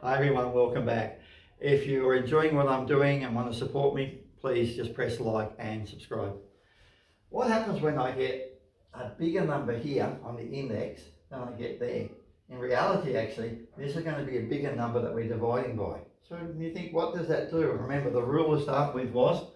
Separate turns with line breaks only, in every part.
Hi everyone, welcome back. If you're enjoying what I'm doing and want to support me, please just press like and subscribe. What happens when I get a bigger number here on the index than I get there? In reality, actually, this is going to be a bigger number that we're dividing by. So you think, what does that do? Remember, the rule to start with was,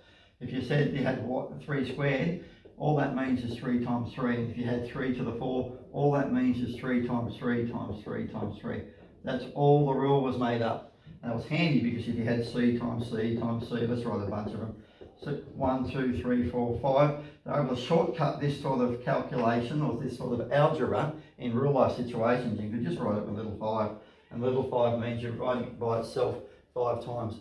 if you said you had 3 squared, all that means is 3 times 3. If you had 3 to the 4, all that means is 3 times 3 times 3 times 3. That's all the rule was made up. And it was handy because if you had C times C times C, let's write a bunch of them. So 1, 2, 3, 4, 5. They're able to shortcut this sort of calculation or this sort of algebra in real life situations. You could just write it with little 5. And little 5 means you're writing it by itself 5 times.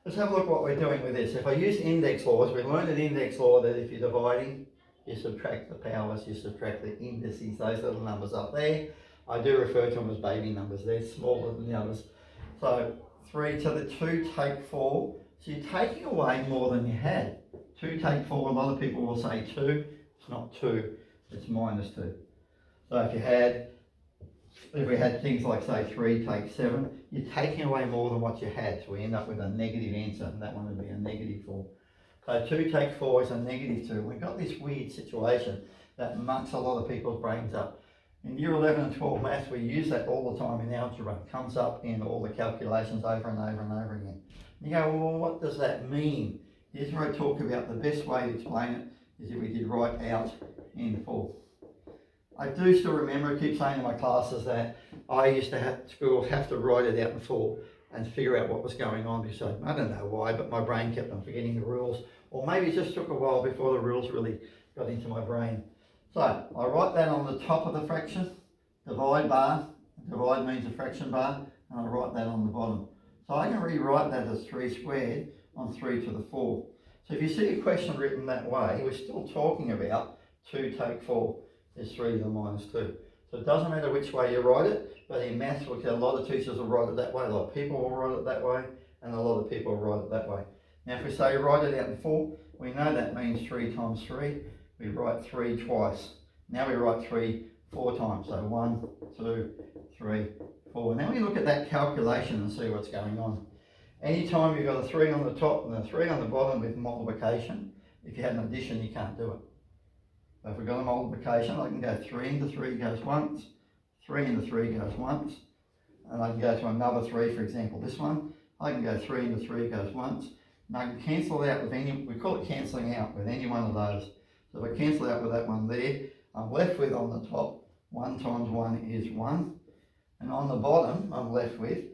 Let's have a look what we're doing with this. If I use index laws, we learned in index law that if you're dividing, you subtract the powers, you subtract the indices, those little numbers up there. I do refer to them as baby numbers, they're smaller than the others. So 3 to the 2 take 4, so you're taking away more than you had. 2 take 4, a lot of people will say 2, it's not 2, it's minus 2. So if we had things like say 3 take 7, you're taking away more than what you had, so we end up with a negative answer, and that one would be a negative 4. So 2 take 4 is a negative 2. We've got this weird situation that mucks a lot of people's brains up. In year 11 and 12 maths, we use that all the time in algebra. It comes up in all the calculations over and over and over again. You go, well, what does that mean? Here's where I talk about the best way to explain it is if we did write out in full. I do still remember, I keep saying to my classes that I used to have schools have to write it out in full and figure out what was going on. So I don't know why, but my brain kept on forgetting the rules. Or maybe it just took a while before the rules really got into my brain. So I write that on the top of the fraction, divide bar, divide means a fraction bar, and I write that on the bottom. So I can rewrite that as 3 squared on 3 to the 4. So if you see a question written that way, we're still talking about 2 take 4 is 3 to the minus 2. So it doesn't matter which way you write it, but in maths, a lot of teachers will write it that way, a lot of people will write it that way, and a lot of people will write it that way. Now if we say write it out in full, we know that means 3 times 3. We write 3 twice. Now we write 3 4 times. So 1, 2, 3, 4. Now we look at that calculation and see what's going on. Anytime you've got a 3 on the top and a 3 on the bottom with multiplication, if you had an addition, you can't do it. So if we've got a multiplication, I can go 3 into 3 goes once, 3 into 3 goes once, and I can go to another 3, for example, this one. I can go 3 into 3 goes once, and I can cancel it out with any, we call it cancelling out with any one of those. So if I cancel out with that one there, I'm left with on the top, 1 times 1 is 1, and on the bottom, I'm left with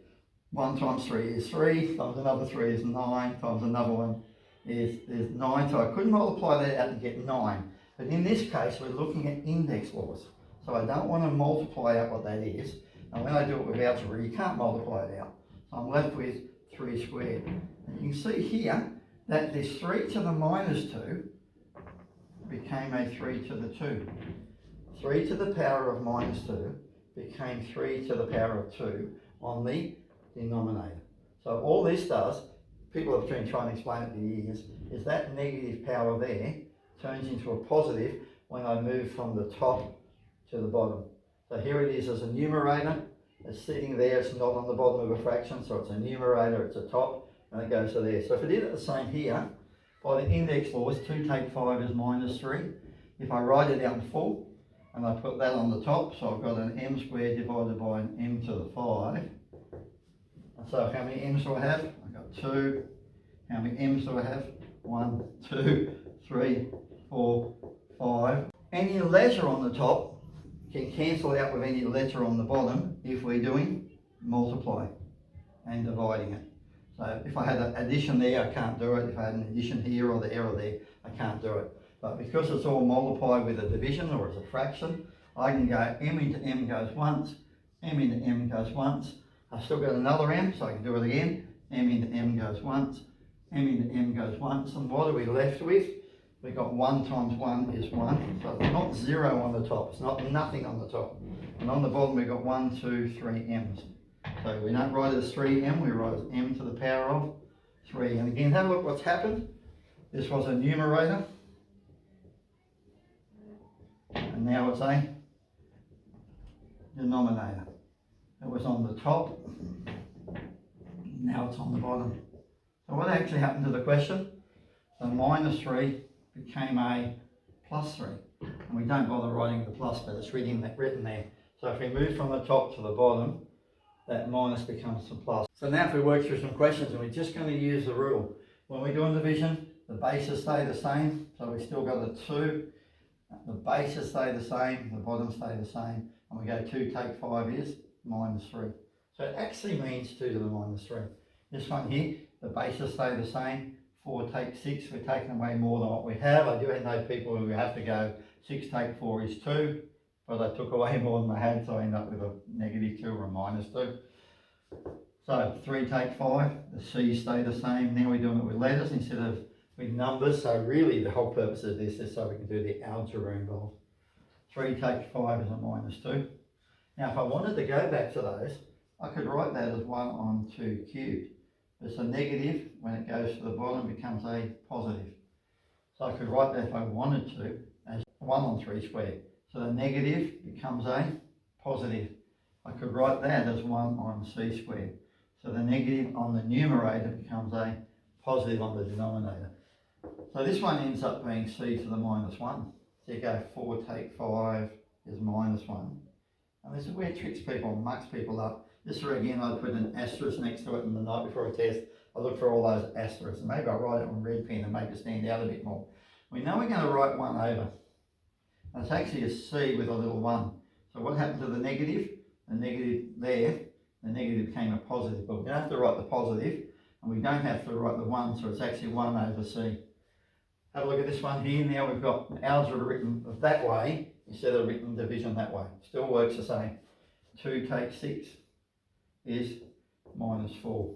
1 times 3 is 3, times another 3 is 9, times another one is 9, so I could multiply that out and get 9. But in this case, we're looking at index laws. So I don't want to multiply out what that is. And when I do it with algebra, you can't multiply it out. So I'm left with 3 squared. And you can see here that this 3 to the minus 2 became a 3 to the 2. 3 to the power of minus 2 became 3 to the power of 2 on the denominator. So all this does, people have been trying to explain it for years, is that negative power there turns into a positive when I move from the top to the bottom. So here it is as a numerator. It's sitting there, it's not on the bottom of a fraction, so it's a numerator, it's a top, and it goes to there. So if I did it the same here, by the index laws, 2 take 5 is minus 3. If I write it out in full, and I put that on the top, so I've got an m squared divided by an m to the 5. And so how many m's do I have? I've got 2. How many m's do I have? 1, 2, 3, 4, 5. Any letter on the top can cancel out with any letter on the bottom if we're doing multiply and dividing it. So if I had an addition there, I can't do it. If I had an addition here or there, I can't do it. But because it's all multiplied with a division or as a fraction, I can go m into m goes once, m into m goes once. I've still got another m, so I can do it again. M into m goes once, m into m goes once. And what are we left with? We've got 1 times 1 is 1. So it's not 0 on the top. It's not nothing on the top. And on the bottom we've got 1, 2, 3 m's. So we don't write it as 3m, we write it as m to the power of 3. And again, have a look what's happened. This was a numerator. And now it's a denominator. It was on the top Now it's on the bottom. So what actually happened to the question? So minus 3 became a plus 3. And we don't bother writing the plus, but it's written there. So if we move from the top to the bottom, that minus becomes a plus. So now if we work through some questions, and we're just going to use the rule. When we're doing division, the bases stay the same. So we still got a 2. The bases stay the same, the bottom stay the same. And we go 2 take 5 is minus 3. So it actually means 2 to the minus 3. This one here, the bases stay the same. 4 take 6, we're taking away more than what we have. I do know people who have to go 6 take 4 is 2, but I took away more than I had, so I end up with a negative 2 or a minus 2. So 3 take 5, the C's stay the same. Now we're doing it with letters instead of with numbers. So really the whole purpose of this is so we can do the algebra involved. 3 take 5 is a minus 2. Now if I wanted to go back to those, I could write that as 1 on 2 cubed. It's a negative, when it goes to the bottom, becomes a positive. So I could write that if I wanted to as 1 on 3 squared. So the negative becomes a positive. I could write that as 1 on c squared. So the negative on the numerator becomes a positive on the denominator. So this one ends up being c to the minus 1. So you go 4 take 5 is minus 1. And this is where it tricks people, mucks people up. This year again, I put an asterisk next to it, and the night before a test, I look for all those asterisks. And maybe I'll write it on red pen and make it stand out a bit more. We know we're going to write 1 over. And it's actually a C with a little 1. So what happened to the negative? The negative there, the negative became a positive. But we don't have to write the positive, and we don't have to write the 1, so it's actually 1 over C. Have a look at this one here. Now we've got algebra written that way instead of written division that way. Still works the same. 2 take 6 is minus 4.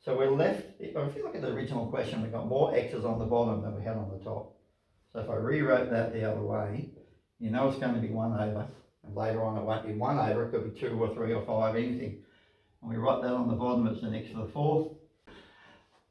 So we're left, if you look at the original question, we've got more x's on the bottom than we had on the top. So if I rewrote that the other way, you know it's going to be 1 over, and later on it won't be 1 over, it could be 2 or 3 or 5, anything. And we write that on the bottom, it's an x to the 4th.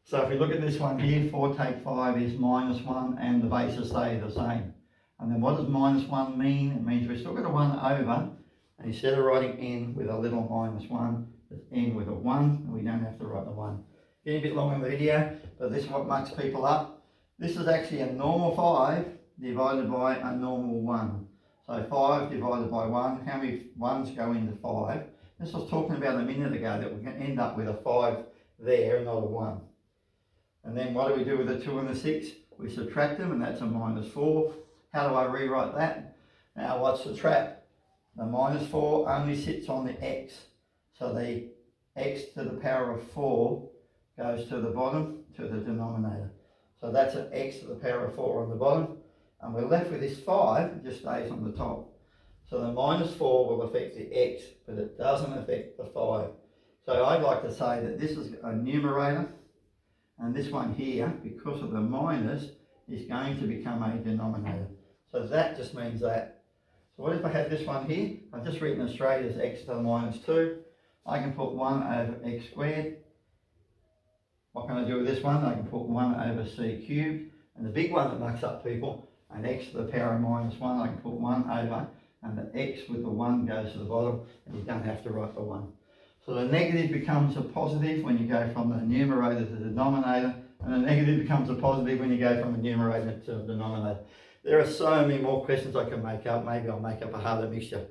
So if we look at this one here, 4 take 5 is minus 1, and the bases stay the same. And then what does minus 1 mean? It means we've still got a 1 over, and instead of writing n with a little minus 1, it's n with a 1, and we don't have to write the 1. Getting a bit long in the video, but this is what mucks people up. This is actually a normal 5 divided by a normal 1. So 5 divided by 1, how many 1s go into 5? This was talking about a minute ago, that we can end up with a 5 there, not a 1. And then what do we do with the 2 and the 6? We subtract them, and that's a minus 4. How do I rewrite that? Now what's the trap? The minus 4 only sits on the x. So the x to the power of 4 goes to the bottom, to the denominator. So that's an x to the power of 4 on the bottom. And we're left with this 5, it just stays on the top. So the minus 4 will affect the x, but it doesn't affect the 5. So I'd like to say that this is a numerator, and this one here, because of the minus, is going to become a denominator. So that just means that. So what if I have this one here? I've just written it straight as x to the minus 2. I can put 1 over x squared. What can I do with this one? I can put 1 over c cubed. And the big one that mucks up people, an x to the power of minus 1, I can put 1 over, and the x with the 1 goes to the bottom, and you don't have to write the 1. So the negative becomes a positive when you go from the numerator to the denominator, and the negative becomes a positive when you go from the numerator to the denominator. There are so many more questions I can make up. Maybe I'll make up a harder mixture.